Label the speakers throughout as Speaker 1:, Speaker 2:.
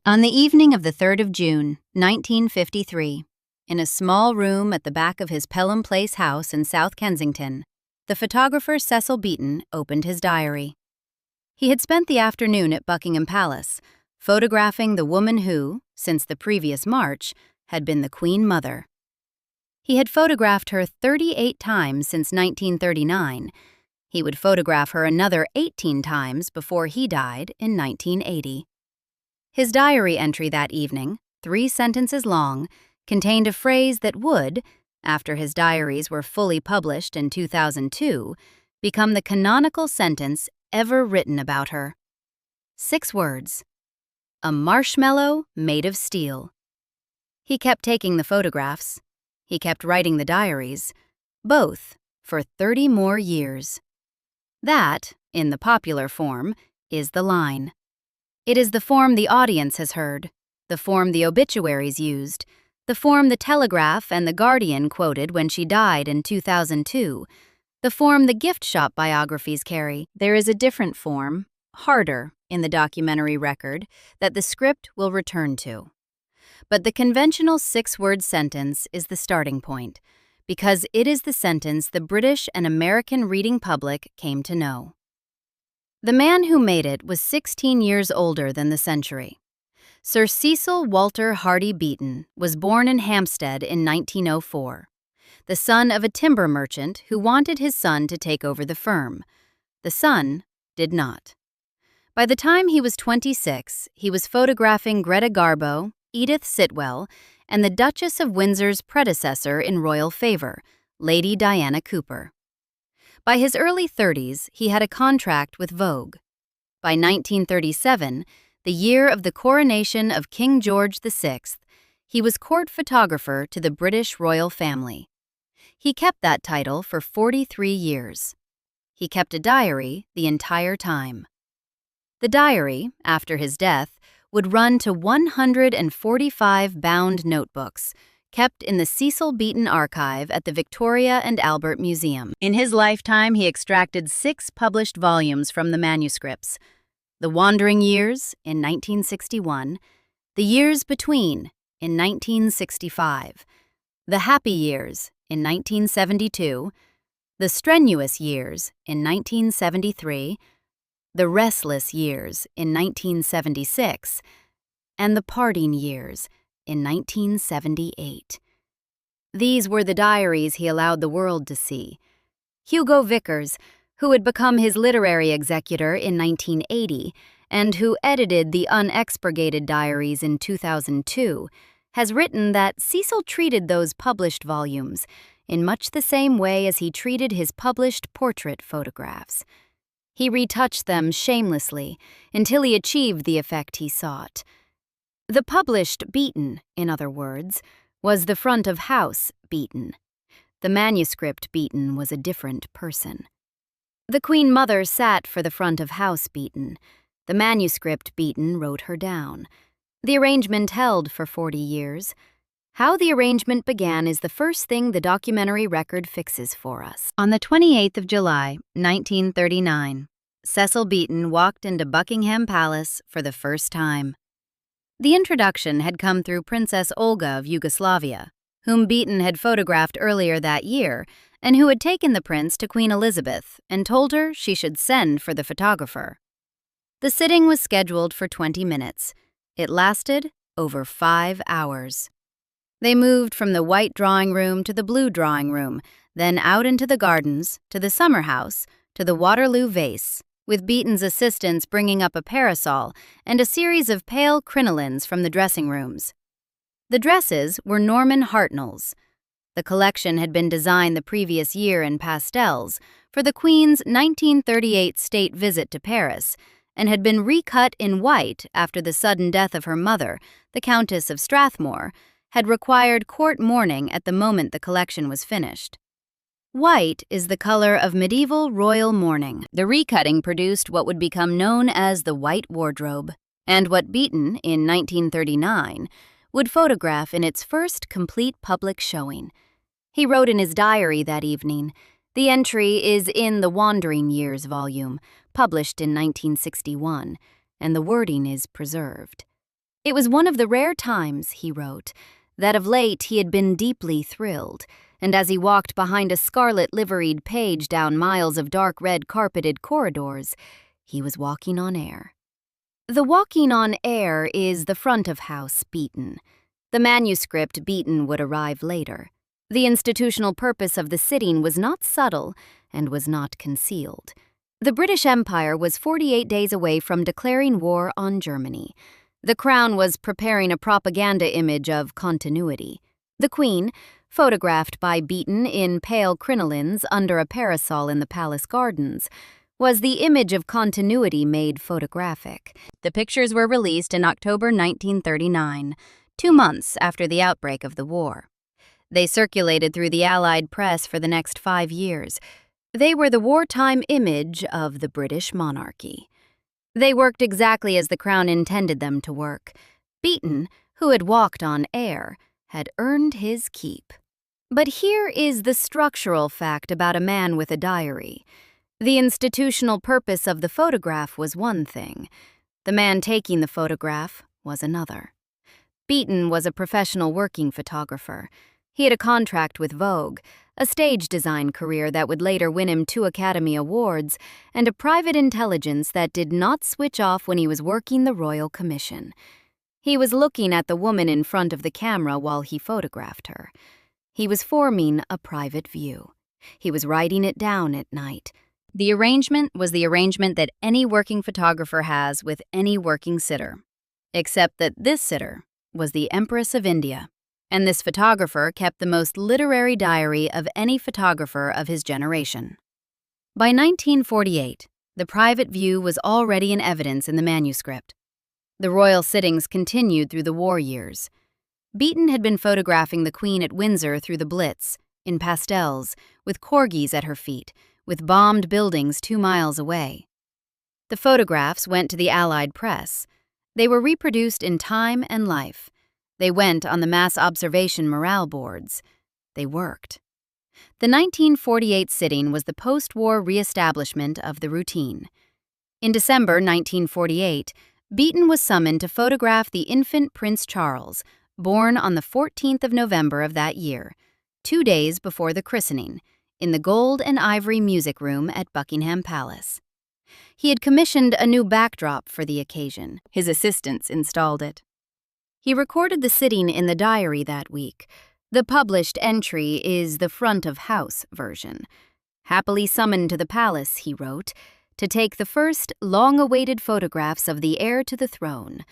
Speaker 1: On the evening of the 3rd of June, 1953, in a small room at the back of his Pelham Place house in South Kensington, the photographer Cecil Beaton opened his diary. He had spent the afternoon at Buckingham Palace, photographing the woman who, since the previous March, had been the Queen Mother. He had photographed her 38 times since 1939. He would photograph her another 18 times before he died in 1980. His diary entry that evening, 3 sentences long, contained a phrase that would, after his diaries were fully published in 2002, become the canonical sentence ever written about her. 6 words: a marshmallow made of steel. He kept taking the photographs. He kept writing the diaries, both for 30 more years. That, in the popular form, is the line. It is the form the audience has heard, the form the obituaries used, the form the Telegraph and the Guardian quoted when she died in 2002, the form the gift shop biographies carry. There is a different form, harder, in the documentary record that the script will return to. But the conventional 6-word sentence is the starting point, because it is the sentence the British and American reading public came to know. The man who made it was 16 years older than the century. Sir Cecil Walter Hardy Beaton was born in Hampstead in 1904, the son of a timber merchant who wanted his son to take over the firm. The son did not. By the time he was 26, he was photographing Greta Garbo, Edith Sitwell, and the Duchess of Windsor's predecessor in royal favor, Lady Diana Cooper. By his early 30s, he had a contract with Vogue. By 1937, the year of the coronation of King George VI, he was court photographer to the British royal family. He kept that title for 43 years. He kept a diary the entire time. The diary, after his death, would run to 145 bound notebooks, kept in the Cecil Beaton archive at the Victoria and Albert Museum. In his lifetime, he extracted 6 published volumes from the manuscripts: The Wandering Years in 1961, The Years Between in 1965, The Happy Years in 1972, The Strenuous Years in 1973, The Restless Years in 1976, and The Parting Years in 1978. These were the diaries he allowed the world to see. Hugo Vickers, who had become his literary executor in 1980 and who edited the unexpurgated diaries in 2002, has written that Cecil treated those published volumes in much the same way as he treated his published portrait photographs. He retouched them shamelessly until he achieved the effect he sought. The published Beaton, in other words, was the front of house Beaton. The manuscript Beaton was a different person. The Queen Mother sat for the front of house Beaton. The manuscript Beaton wrote her down. The arrangement held for 40 years. How the arrangement began is the first thing the documentary record fixes for us. On the 28th of July, 1939, Cecil Beaton walked into Buckingham Palace for the first time. The introduction had come through Princess Olga of Yugoslavia, whom Beaton had photographed earlier that year and who had taken the prince to Queen Elizabeth and told her she should send for the photographer. The sitting was scheduled for 20 minutes. It lasted over 5 hours. They moved from the white drawing room to the blue drawing room, then out into the gardens, to the summer house, to the Waterloo vase, with Beaton's assistants bringing up a parasol and a series of pale crinolines from the dressing rooms. The dresses were Norman Hartnell's. The collection had been designed the previous year in pastels for the Queen's 1938 state visit to Paris and had been recut in white after the sudden death of her mother, the Countess of Strathmore, had required court mourning at the moment the collection was finished. White is the color of medieval royal mourning. The recutting produced what would become known as the White Wardrobe, and what Beaton, in 1939, would photograph in its first complete public showing. He wrote in his diary that evening. The entry is in the Wandering Years volume, published in 1961, and the wording is preserved. It was one of the rare times, he wrote, that of late he had been deeply thrilled, and as he walked behind a scarlet liveried page down miles of dark red carpeted corridors, he was walking on air. The walking on air is the front of house Beaton. The manuscript Beaton would arrive later. The institutional purpose of the sitting was not subtle and was not concealed. The British Empire was 48 days away from declaring war on Germany. The Crown was preparing a propaganda image of continuity. The Queen, photographed by Beaton in pale crinolines under a parasol in the palace gardens, was the image of continuity made photographic. The pictures were released in October 1939, 2 months after the outbreak of the war. They circulated through the Allied press for the next 5 years. They were the wartime image of the British monarchy. They worked exactly as the Crown intended them to work. Beaton, who had walked on air, had earned his keep. But here is the structural fact about a man with a diary. The institutional purpose of the photograph was one thing. The man taking the photograph was another. Beaton was a professional working photographer. He had a contract with Vogue, a stage design career that would later win him 2 Academy Awards, and a private intelligence that did not switch off when he was working the Royal Commission. He was looking at the woman in front of the camera while he photographed her. He was forming a private view. He was writing it down at night. The arrangement was the arrangement that any working photographer has with any working sitter, except that this sitter was the Empress of India, and this photographer kept the most literary diary of any photographer of his generation. By 1948, the private view was already in evidence in the manuscript. The royal sittings continued through the war years. Beaton had been photographing the Queen at Windsor through the Blitz, in pastels, with corgis at her feet, with bombed buildings 2 miles away. The photographs went to the Allied press. They were reproduced in Time and Life. They went on the mass observation morale boards. They worked. The 1948 sitting was the post-war reestablishment of the routine. In December 1948, Beaton was summoned to photograph the infant Prince Charles, born on the 14th of November of that year, 2 days before the christening, in the gold and ivory music room at Buckingham Palace. He had commissioned a new backdrop for the occasion. His assistants installed it. He recorded the sitting in the diary that week. The published entry is the front-of-house version. Happily summoned to the palace, he wrote, to take the first long-awaited photographs of the heir to the throne.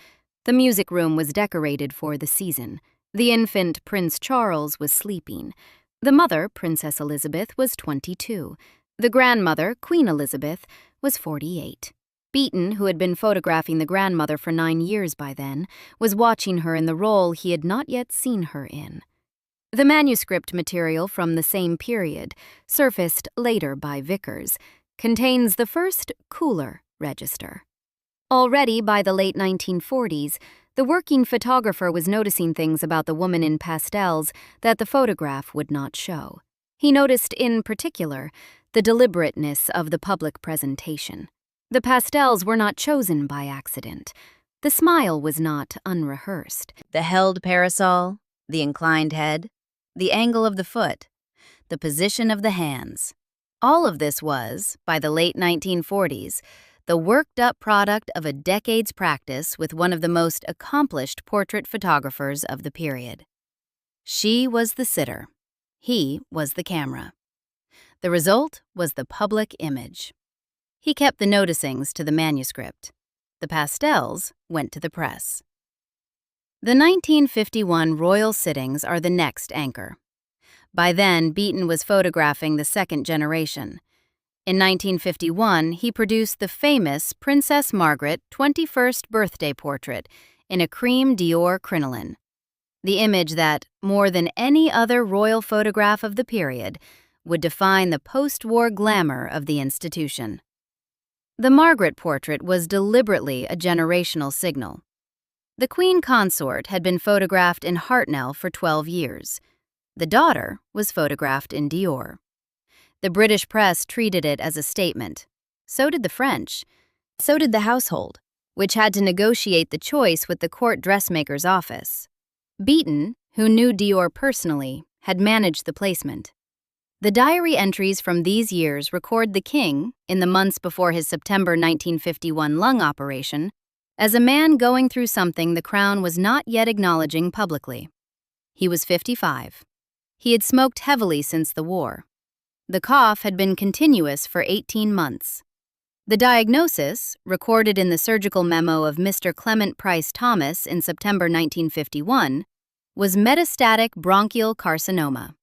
Speaker 1: The music room was decorated for the season. The infant Prince Charles was sleeping. The mother, Princess Elizabeth, was 22. The grandmother, Queen Elizabeth, was 48. Beaton, who had been photographing the grandmother for 9 years by then, was watching her in the role he had not yet seen her in. The manuscript material from the same period, surfaced later by Vickers, contains the first cooler register. Already by the late 1940s, the working photographer was noticing things about the woman in pastels that the photograph would not show. He noticed, in particular, the deliberateness of the public presentation. The pastels were not chosen by accident. The smile was not unrehearsed. The held parasol, the inclined head, the angle of the foot, the position of the hands. All of this was, by the late 1940s, the worked-up product of a decade's practice with one of the most accomplished portrait photographers of the period. She was the sitter. He was the camera. The result was the public image. He kept the noticings to the manuscript. The pastels went to the press. The 1951 royal sittings are the next anchor. By then, Beaton was photographing the second generation. In 1951, he produced the famous Princess Margaret 21st birthday portrait in a cream Dior crinoline, the image that, more than any other royal photograph of the period, would define the post-war glamour of the institution. The Margaret portrait was deliberately a generational signal. The Queen Consort had been photographed in Hartnell for 12 years. The daughter was photographed in Dior. The British press treated it as a statement. So did the French. So did the household. which had to negotiate the choice with the court dressmaker's office. Beaton, who knew Dior personally, had managed the placement. The diary entries from these years record the king, in the months before his September 1951 lung operation, as a man going through something the crown was not yet acknowledging publicly. He was 55. He had smoked heavily since the war. The cough had been continuous for 18 months. The diagnosis, recorded in the surgical memo of Mr. Clement Price Thomas in September 1951, was metastatic bronchial carcinoma.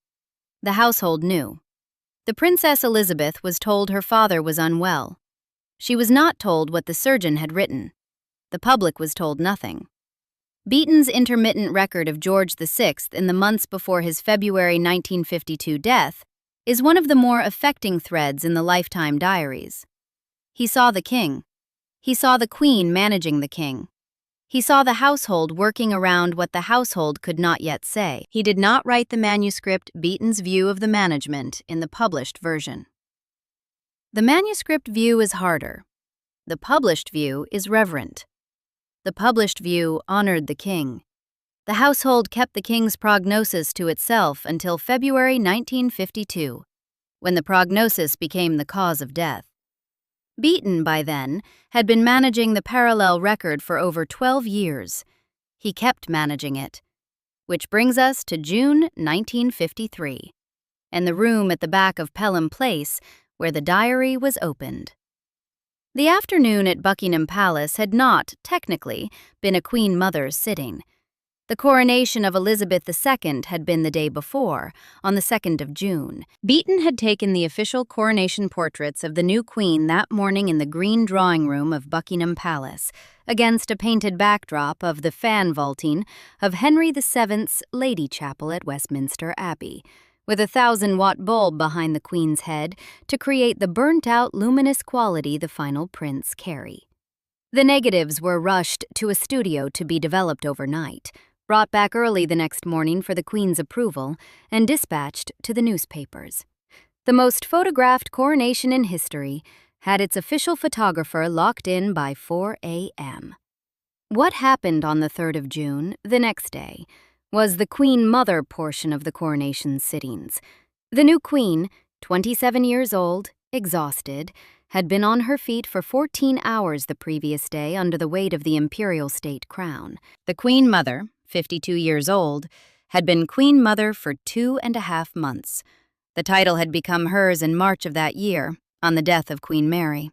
Speaker 1: The household knew. The Princess Elizabeth was told her father was unwell. She was not told what the surgeon had written. The public was told nothing. Beaton's intermittent record of George VI in the months before his February 1952 death is one of the more affecting threads in the lifetime diaries. He saw the king. He saw the queen managing the king. He saw the household working around what the household could not yet say. He did not write the manuscript Beaton's view of the management in the published version. The manuscript view is harder. The published view is reverent. The published view honored the king. The household kept the king's prognosis to itself until February 1952, when the prognosis became the cause of death. Beaton, by then, had been managing the parallel record for over 12 years. He kept managing it. Which brings us to June 1953, and the room at the back of Pelham Place where the diary was opened. The afternoon at Buckingham Palace had not, technically, been a Queen Mother's sitting. The coronation of Elizabeth II had been the day before, on the 2nd of June. Beaton had taken the official coronation portraits of the new queen that morning in the green drawing room of Buckingham Palace, against a painted backdrop of the fan vaulting of Henry VII's Lady Chapel at Westminster Abbey, with a 1,000-watt bulb behind the queen's head to create the burnt-out luminous quality the final prints carry. The negatives were rushed to a studio to be developed overnight, brought back early the next morning for the Queen's approval, and dispatched to the newspapers. The most photographed coronation in history had its official photographer locked in by 4 a.m. What happened on the 3rd of June, the next day, was the Queen Mother portion of the coronation sittings. The new queen, 27 years old, exhausted, had been on her feet for 14 hours the previous day under the weight of the imperial state crown. The Queen Mother, 52 years old, had been Queen Mother for 2.5 months. The title had become hers in March of that year, on the death of Queen Mary.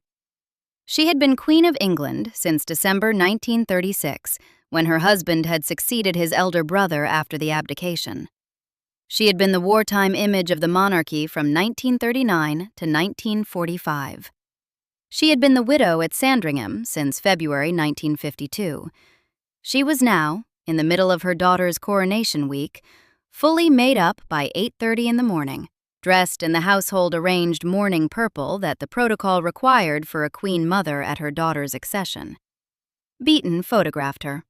Speaker 1: She had been Queen of England since December 1936, when her husband had succeeded his elder brother after the abdication. She had been the wartime image of the monarchy from 1939 to 1945. She had been the widow at Sandringham since February 1952. She was now, in the middle of her daughter's coronation week, fully made up by 8:30 in the morning, dressed in the household-arranged mourning purple that the protocol required for a queen mother at her daughter's accession. Beaton photographed her.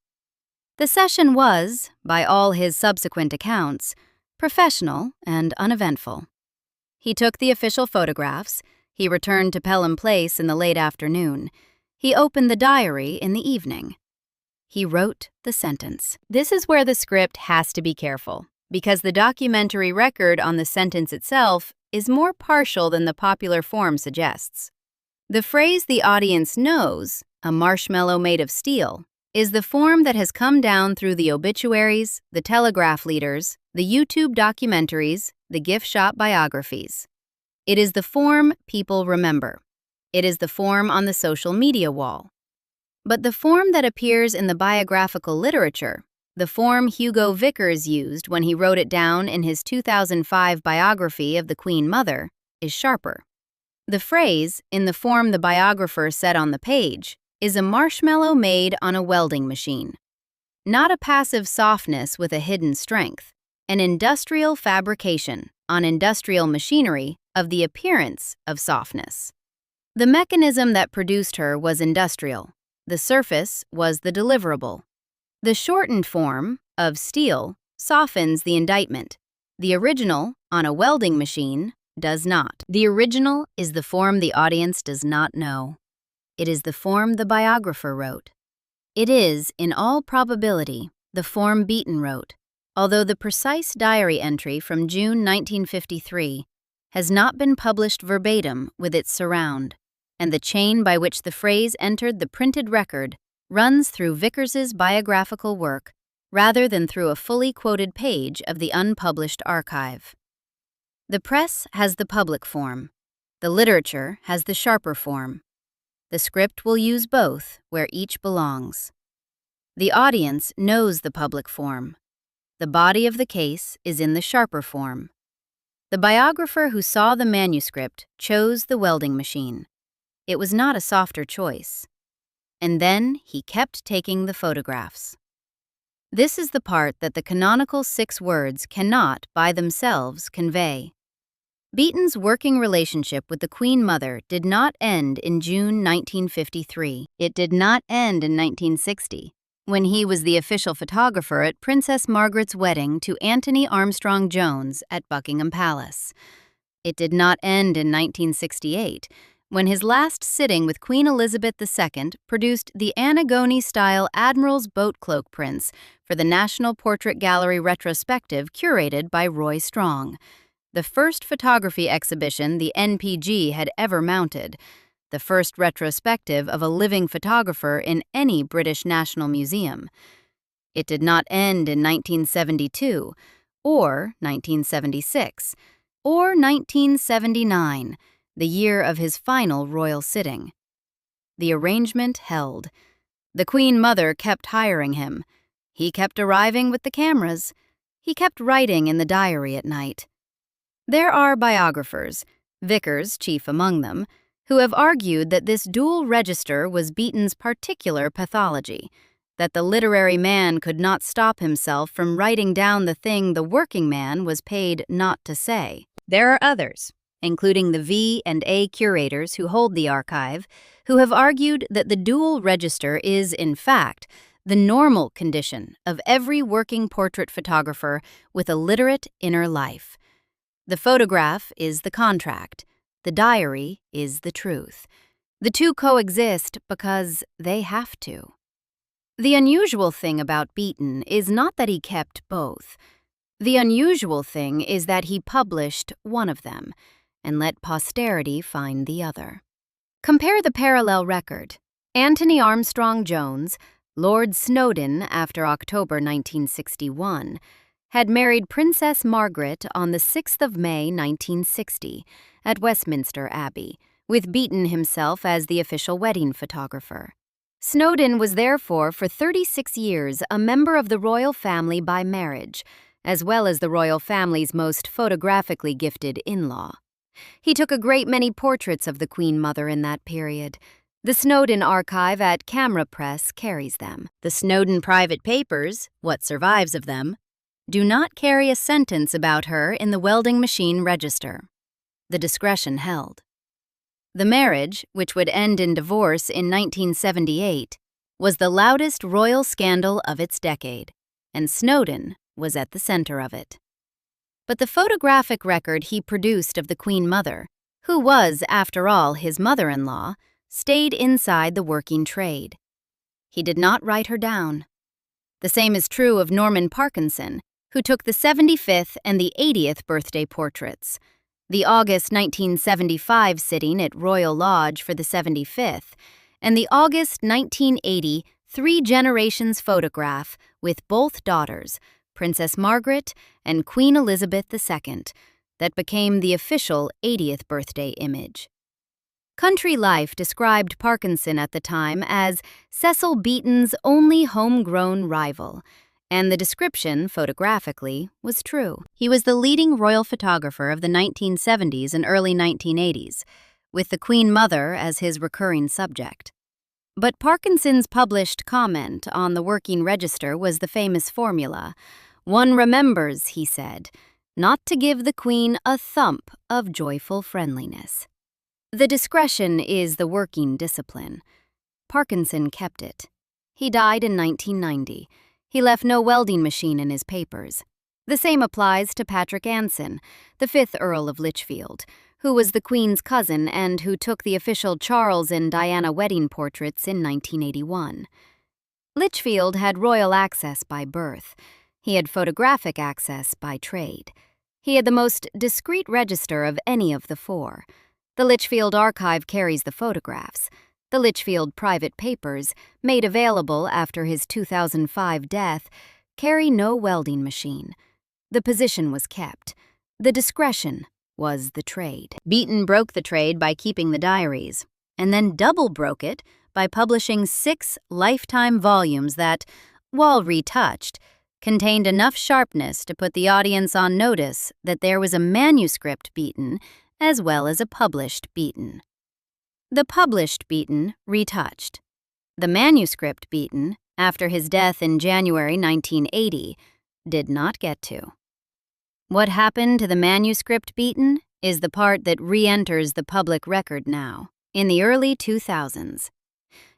Speaker 1: The session was, by all his subsequent accounts, professional and uneventful. He took the official photographs. He returned to Pelham Place in the late afternoon. He opened the diary in the evening. He wrote the sentence. This is where the script has to be careful, because the documentary record on the sentence itself is more partial than the popular form suggests. The phrase the audience knows, a marshmallow made of steel, is the form that has come down through the obituaries, the Telegraph leaders, the YouTube documentaries, the gift shop biographies. It is the form people remember. It is the form on the social media wall. But the form that appears in the biographical literature, the form Hugo Vickers used when he wrote it down in his 2005 biography of the Queen Mother, is sharper. The phrase, in the form the biographer said on the page, is a marshmallow made on a welding machine. Not a passive softness with a hidden strength, an industrial fabrication on industrial machinery of the appearance of softness. The mechanism that produced her was industrial. The surface was the deliverable. The shortened form, of steel, softens the indictment. The original, on a welding machine, does not. The original is the form the audience does not know. It is the form the biographer wrote. It is, in all probability, the form Beaton wrote, although the precise diary entry from June 1953 has not been published verbatim with its surround, and the chain by which the phrase entered the printed record runs through Vickers's biographical work rather than through a fully quoted page of the unpublished archive. The press has the public form. The literature has the sharper form. The script will use both where each belongs. The audience knows the public form. The body of the case is in the sharper form. The biographer who saw the manuscript chose the welding machine. It was not a softer choice. And then he kept taking the photographs. This is the part that the canonical 6 words cannot, by themselves, convey. Beaton's working relationship with the Queen Mother did not end in June 1953. It did not end in 1960, when he was the official photographer at Princess Margaret's wedding to Anthony Armstrong Jones at Buckingham Palace. It did not end in 1968, when his last sitting with Queen Elizabeth II produced the Antigone-style Admiral's boat cloak prints for the National Portrait Gallery retrospective curated by Roy Strong, the first photography exhibition the NPG had ever mounted, the first retrospective of a living photographer in any British National Museum. It did not end in 1972, or 1976, or 1979, the year of his final royal sitting. The arrangement held. The Queen Mother kept hiring him. He kept arriving with the cameras. He kept writing in the diary at night. There are biographers, Vickers chief among them, who have argued that this dual register was Beaton's particular pathology, that the literary man could not stop himself from writing down the thing the working man was paid not to say. There are others, including the V&A curators who hold the archive, who have argued that the dual register is, in fact, the normal condition of every working portrait photographer with a literate inner life. The photograph is the contract. The diary is the truth. The two coexist because they have to. The unusual thing about Beaton is not that he kept both. The unusual thing is that he published one of them and let posterity find the other. Compare the parallel record. Anthony Armstrong Jones, Lord Snowdon after October 1961, had married Princess Margaret on the 6th of May 1960 at Westminster Abbey, with Beaton himself as the official wedding photographer. Snowdon was therefore for 36 years a member of the royal family by marriage, as well as the royal family's most photographically gifted in-law. He took a great many portraits of the Queen Mother in that period. The Snowdon archive at Camera Press carries them. The Snowdon private papers, what survives of them, do not carry a sentence about her in the welding machine register. The discretion held. The marriage, which would end in divorce in 1978, was the loudest royal scandal of its decade, and Snowdon was at the center of it. But the photographic record he produced of the Queen Mother, who was, after all, his mother-in-law, stayed inside the working trade. He did not write her down. The same is true of Norman Parkinson, who took the 75th and the 80th birthday portraits. The August 1975 sitting at Royal Lodge for the 75th, and the August 1980 Three Generations photograph with both daughters, Princess Margaret and Queen Elizabeth II, that became the official 80th birthday image. Country Life described Parkinson at the time as Cecil Beaton's only homegrown rival, and the description, photographically, was true. He was the leading royal photographer of the 1970s and early 1980s, with the Queen Mother as his recurring subject. But Parkinson's published comment on the working register was the famous formula. "One remembers," he said, "not to give the Queen a thump of joyful friendliness." The discretion is the working discipline. Parkinson kept it. He died in 1990. He left no welding machine in his papers. The same applies to Patrick Anson, the 5th Earl of Lichfield, who was the Queen's cousin and who took the official Charles and Diana wedding portraits in 1981. Lichfield had royal access by birth. He had photographic access by trade. He had the most discreet register of any of the four. The Lichfield archive carries the photographs. The Lichfield private papers, made available after his 2005 death, carry no welding machine. The position was kept. The discretion was the trade. Beaton broke the trade by keeping the diaries, and then double broke it by publishing 6 lifetime volumes that, while retouched, contained enough sharpness to put the audience on notice that there was a manuscript Beaton as well as a published Beaton. The published Beaton retouched. The manuscript Beaton, after his death in January 1980, did not get to. What happened to the manuscript Beaton is the part that re-enters the public record now, in the early 2000s.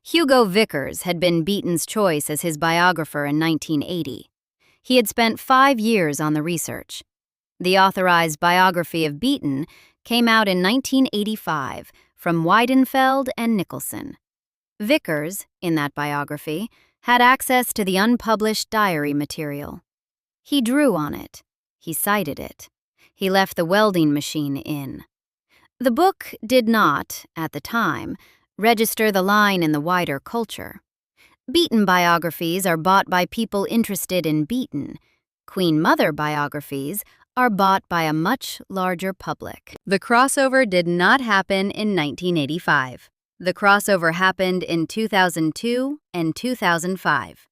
Speaker 1: Hugo Vickers had been Beaton's choice as his biographer in 1980. He had spent 5 years on the research. The authorized biography of Beaton came out in 1985 from Weidenfeld and Nicholson. Vickers, in that biography, had access to the unpublished diary material. He drew on it. He cited it. He left the welding machine in. The book did not, at the time, register the line in the wider culture. Beaton biographies are bought by people interested in Beaton. Queen Mother biographies are bought by a much larger public. The crossover did not happen in 1985. The crossover happened in 2002 and 2005.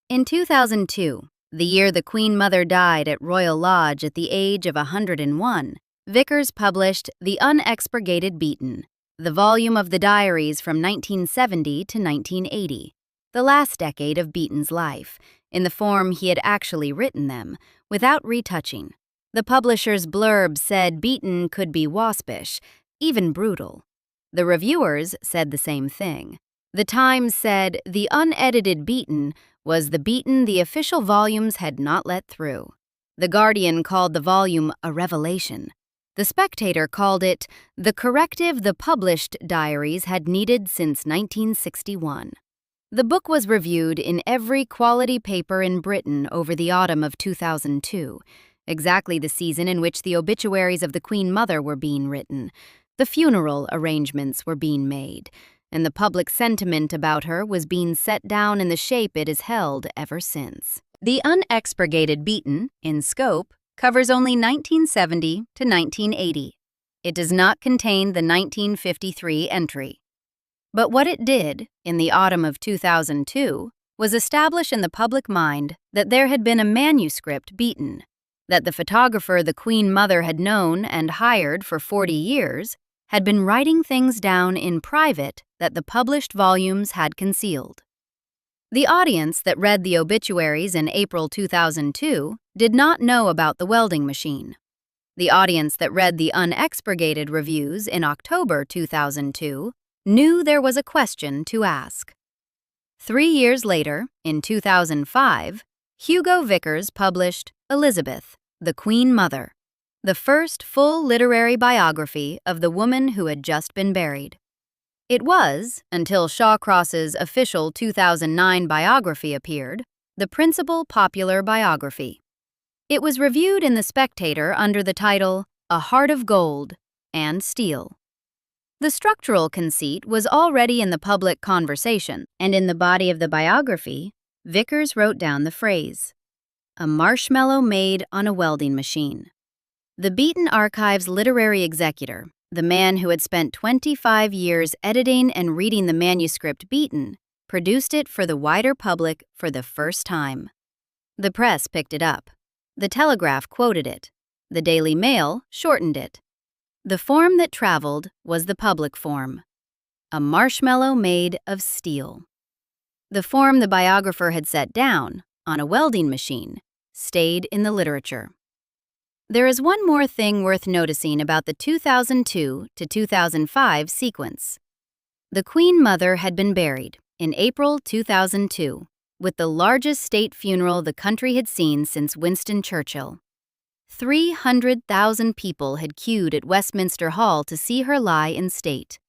Speaker 1: In 2002, the year the Queen Mother died at Royal Lodge at the age of 101, Vickers published The Unexpurgated Beaton, the volume of the diaries from 1970 to 1980, the last decade of Beaton's life, in the form he had actually written them, without retouching. The publisher's blurb said Beaton could be waspish, even brutal. The reviewers said the same thing. The Times said the unedited Beaton was the Beaton the official volumes had not let through. The Guardian called the volume a revelation. The Spectator called it the corrective the published diaries had needed since 1961. The book was reviewed in every quality paper in Britain over the autumn of 2002, exactly the season in which the obituaries of the Queen Mother were being written, the funeral arrangements were being made, and the public sentiment about her was being set down in the shape it has held ever since. The Unexpurgated Beaton, in scope, covers only 1970 to 1980. It does not contain the 1953 entry. But what it did, in the autumn of 2002, was establish in the public mind that there had been a manuscript Beaton, that the photographer the Queen Mother had known and hired for 40 years had been writing things down in private that the published volumes had concealed. The audience that read the obituaries in April 2002 did not know about the welding machine. The audience that read the unexpurgated reviews in October 2002 knew there was a question to ask. 3 years later, in 2005, Hugo Vickers published Elizabeth, the Queen Mother, the first full literary biography of the woman who had just been buried. It was, until Shawcross's official 2009 biography appeared, the principal popular biography. It was reviewed in The Spectator under the title A Heart of Gold and Steel. The structural conceit was already in the public conversation, and in the body of the biography, Vickers wrote down the phrase, "A marshmallow made on a welding machine." The Beaton Archive's literary executor, the man who had spent 25 years editing and reading the manuscript Beaton, produced it for the wider public for the first time. The press picked it up. The Telegraph quoted it. The Daily Mail shortened it. The form that traveled was the public form, a marshmallow made of steel. The form the biographer had set down, on a welding machine, stayed in the literature. There is one more thing worth noticing about the 2002 to 2005 sequence. The Queen Mother had been buried in April 2002, with the largest state funeral the country had seen since Winston Churchill. 300,000 people had queued at Westminster Hall to see her lie in state.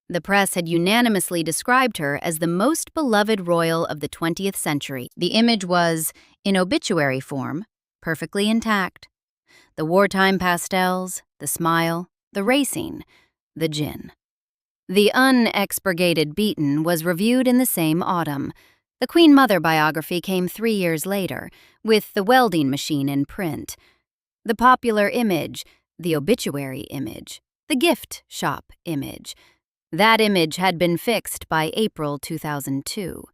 Speaker 1: The press had unanimously described her as the most beloved royal of the 20th century. The image was, in obituary form, perfectly intact. The wartime pastels, the smile, the racing, the gin. The unexpurgated Beaton was reviewed in the same autumn. The Queen Mother biography came 3 years later, with the welding machine in print. The popular image, the obituary image, the gift shop image. That image had been fixed by April 2002.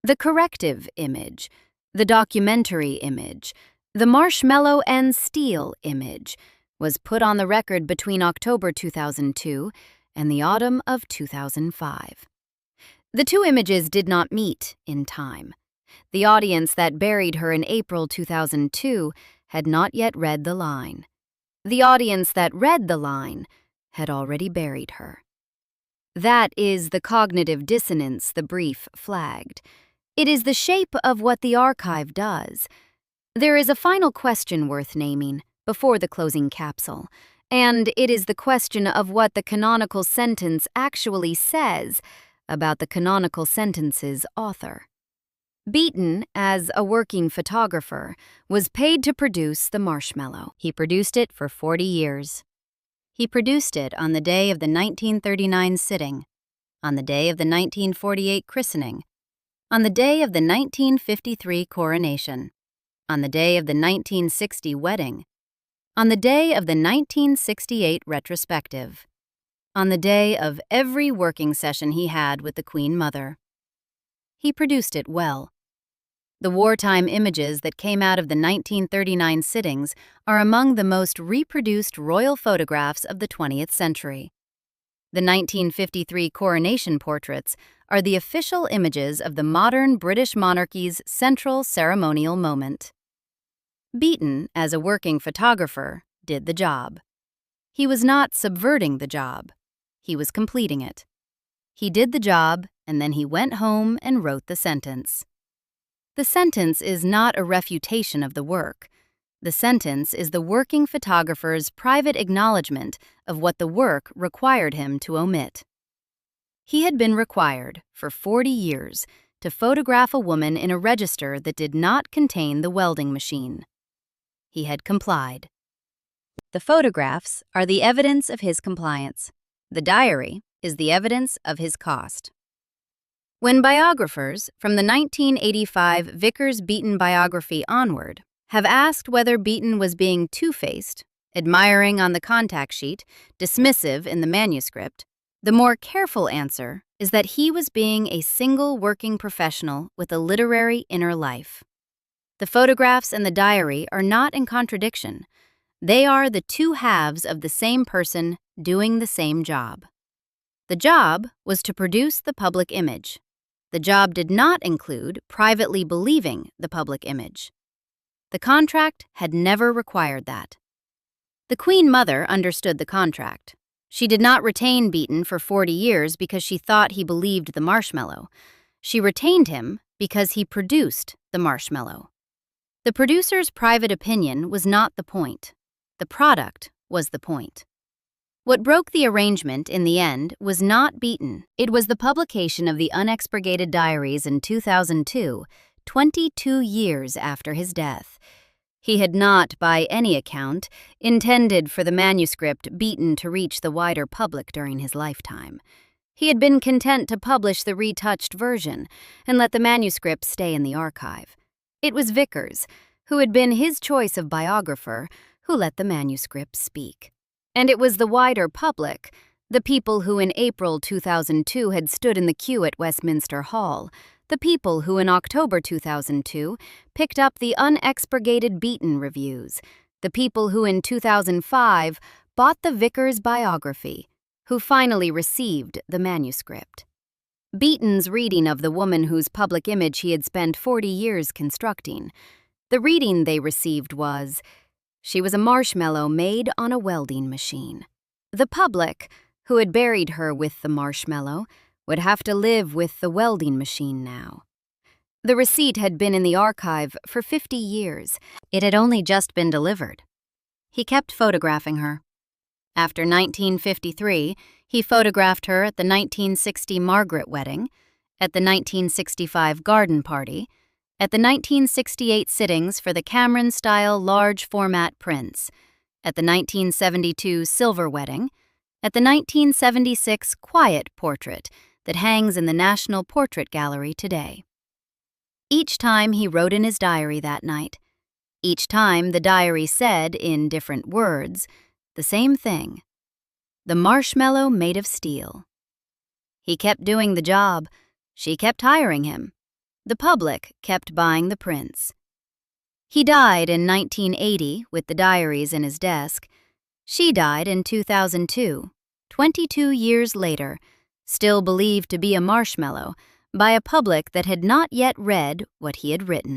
Speaker 1: The corrective image, the documentary image, the marshmallow and steel image was put on the record between October 2002 and the autumn of 2005. The two images did not meet in time. The audience that buried her in April 2002 had not yet read the line. The audience that read the line had already buried her. That is the cognitive dissonance the brief flagged. It is the shape of what the archive does. There is a final question worth naming before the closing capsule, and it is the question of what the canonical sentence actually says about the canonical sentence's author. Beaton, as a working photographer, was paid to produce the marshmallow. He produced it for 40 years. He produced it on the day of the 1939 sitting, on the day of the 1948 christening, on the day of the 1953 coronation, on the day of the 1960 wedding, on the day of the 1968 retrospective, on the day of every working session he had with the Queen Mother. He produced it well. The wartime images that came out of the 1939 sittings are among the most reproduced royal photographs of the 20th century. The 1953 coronation portraits are the official images of the modern British monarchy's central ceremonial moment. Beaton, as a working photographer, did the job. He was not subverting the job. He was completing it. He did the job, and then he went home and wrote the sentence. The sentence is not a refutation of the work. The sentence is the working photographer's private acknowledgement of what the work required him to omit. He had been required, for 40 years, to photograph a woman in a register that did not contain the welding machine. He had complied. The photographs are the evidence of his compliance. The diary is the evidence of his cost. When biographers, from the 1985 Vickers-Beaton biography onward, have asked whether Beaton was being two-faced, admiring on the contact sheet, dismissive in the manuscript, the more careful answer is that he was being a single working professional with a literary inner life. The photographs and the diary are not in contradiction. They are the two halves of the same person doing the same job. The job was to produce the public image. The job did not include privately believing the public image. The contract had never required that. The Queen Mother understood the contract. She did not retain Beaton for 40 years because she thought he believed the marshmallow. She retained him because he produced the marshmallow. The producer's private opinion was not the point. The product was the point. What broke the arrangement in the end was not Beaton. It was the publication of the unexpurgated diaries in 2002, 22 years after his death. He had not, by any account, intended for the manuscript Beaton to reach the wider public during his lifetime. He had been content to publish the retouched version and let the manuscript stay in the archive. It was Vickers, who had been his choice of biographer, who let the manuscript speak. And it was the wider public, the people who in April 2002 had stood in the queue at Westminster Hall, the people who in October 2002 picked up the unexpurgated Beaton reviews, the people who in 2005 bought the Vickers biography, who finally received the manuscript. Beaton's reading of the woman whose public image he had spent 40 years constructing. The reading they received was, "She was a marshmallow made on a welding machine." The public, who had buried her with the marshmallow, would have to live with the welding machine now. The receipt had been in the archive for 50 years. It had only just been delivered. He kept photographing her. After 1953, he photographed her at the 1960 Margaret wedding, at the 1965 garden party, at the 1968 sittings for the Cameron-style large-format prints, at the 1972 silver wedding, at the 1976 quiet portrait that hangs in the National Portrait Gallery today. Each time he wrote in his diary that night, each time the diary said, in different words, the same thing: the marshmallow made of steel. He kept doing the job. She kept hiring him. The public kept buying the prints. He died in 1980 with the diaries in his desk. She died in 2002, 22 years later, still believed to be a marshmallow by a public that had not yet read what he had written.